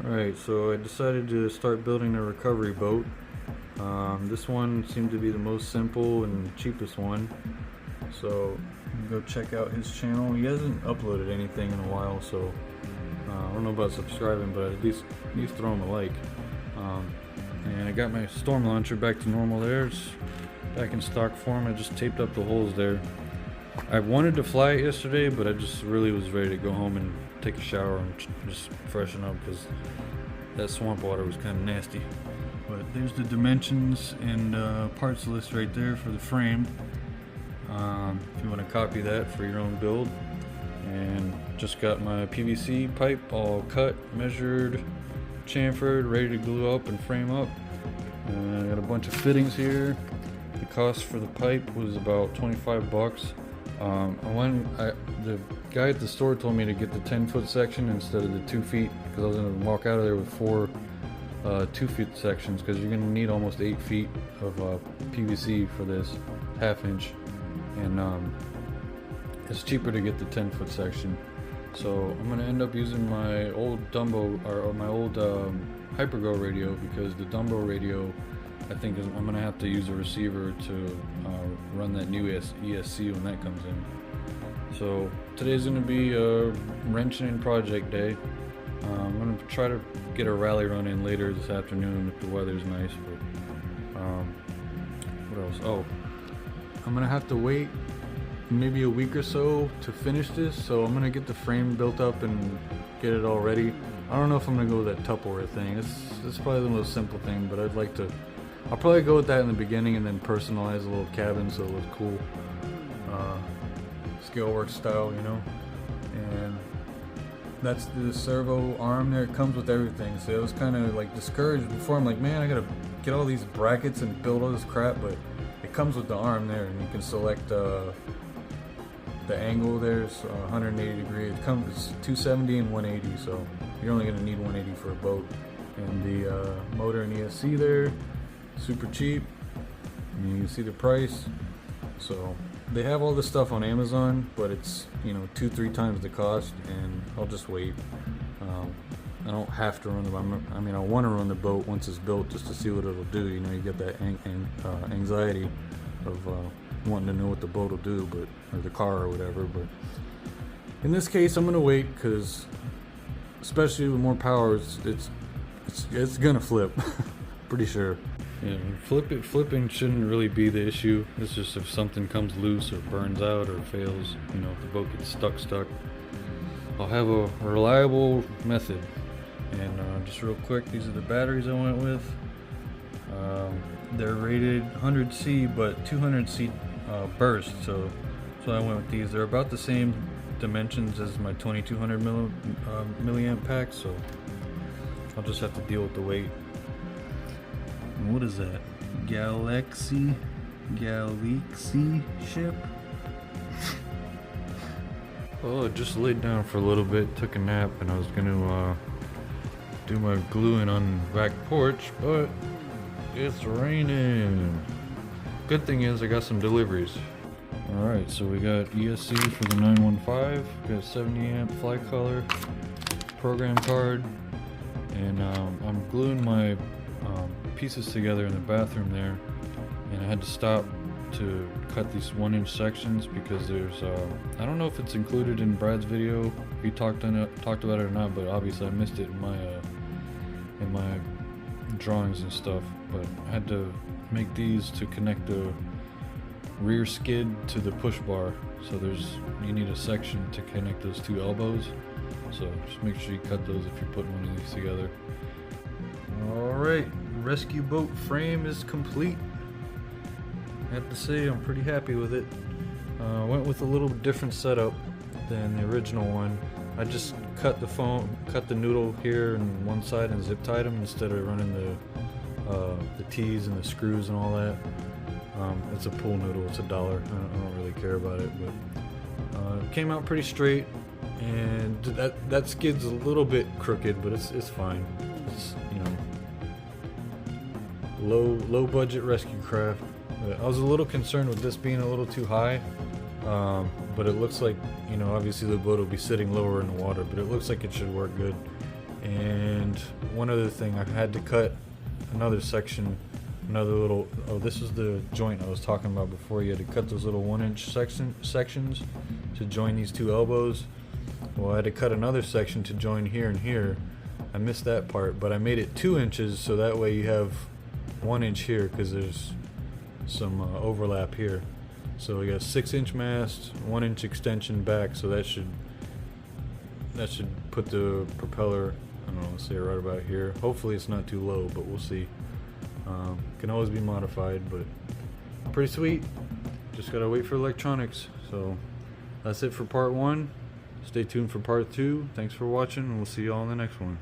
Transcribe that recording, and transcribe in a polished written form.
Alright, so I decided to start building a recovery boat. This one seemed to be the most simple and cheapest one. So go check out his channel. He hasn't uploaded anything in a while, so I don't know about subscribing, but at least throw him a like. And I got my storm launcher back to normal there. It's back in stock form. I just taped up the holes there. I wanted to fly it yesterday, but I just really was ready to go home and take a shower and just freshen up because that swamp water was kind of nasty. But there's the dimensions and parts list right there for the frame. If you want to copy that for your own build. And just got my PVC pipe all cut, measured, chamfered, ready to glue up and frame up. I got a bunch of fittings here. The cost for the pipe was about 25 bucks. The guy at the store told me to get the 10-foot section instead of the 2 feet because I was going to walk out of there with 4 2-foot sections because you're going to need almost 8 feet of PVC for this half-inch, and it's cheaper to get the 10-foot section. So I'm going to end up using my old Dumbo or my old Hypergo radio because the Dumbo radio, I think I'm going to have to use a receiver to run that new ESC when that comes in. So today's going to be a wrenching in project day. I'm going to try to get a rally run in later this afternoon if the weather's nice. But what else? Oh, I'm going to have to wait maybe a week or so to finish this. So I'm going to get the frame built up and get it all ready. I don't know if I'm going to go with that Tupperware thing. It's probably the most simple thing, but I'd like to. I'll probably go with that in the beginning and then personalize a little cabin so it looks cool. Scaleworks style, you know. And that's the servo arm there. It comes with everything. So I was kind of like discouraged before. I'm like, man, I gotta get all these brackets and build all this crap, but it comes with the arm there, and you can select the angle there is 180 degrees. It comes 270 and 180, so you're only gonna need 180 for a boat. And the motor and ESC there, super cheap. And you can see the price. So they have all this stuff on Amazon, but it's 2-3 times the cost, and I'll just wait. I don't have to run the boat. I mean, I want to run the boat once it's built just to see what it'll do. You get that anxiety of wanting to know what the boat will do, or the car or whatever. But in this case, I'm gonna wait because, especially with more power, it's gonna flip. Pretty sure. Yeah, flipping shouldn't really be the issue. It's just if something comes loose or burns out or fails, if the boat gets stuck, I'll have a reliable method. And just real quick, these are the batteries I went with. They're rated 100C but 200C burst, so I went with these. They're about the same dimensions as my 2200 milliamp pack, so I'll just have to deal with the weight. And what is that? Galaxy ship? Well, I just laid down for a little bit, took a nap, and I was gonna do my gluing on the back porch, but it's raining. Good thing is I got some deliveries. Alright, so we got ESC for the 915, got 70 amp fly color, program card, and I'm gluing my pieces together in the bathroom there, and I had to stop to cut these 1-inch sections because there's I don't know if it's included in Brad's video, if he talked about it or not, but obviously I missed it in my drawings and stuff. But I had to make these to connect the rear skid to the push bar, so you need a section to connect those 2 elbows, so just make sure you cut those if you're putting one of these together. Alright, rescue boat frame is complete. I have to say I'm pretty happy with it. Went with a little different setup than the original one. I just cut the noodle here on one side and zip tied them instead of running the T's and the screws and all that. It's a pool noodle, it's $1. I don't really care about it, but it came out pretty straight, and that skid's a little bit crooked, but it's fine. It's, low budget rescue craft. I was a little concerned with this being a little too high, but it looks like, obviously the boat will be sitting lower in the water, but it looks like it should work good. And one other thing, I had to cut another section, another little, oh, this is the joint I was talking about before. You had to cut those little 1-inch sections to join these two elbows. Well, I had to cut another section to join here and here. I missed that part, but I made it 2 inches so that way you have 1 inch here because there's some overlap here. So we got 6-inch mast, 1-inch extension back, so that should put the propeller, I don't know, let's say right about here. Hopefully it's not too low, but we'll see. Can always be modified, but pretty sweet. Just gotta wait for electronics. So that's it for part 1. Stay tuned for part 2. Thanks for watching, and we'll see you all in the next one.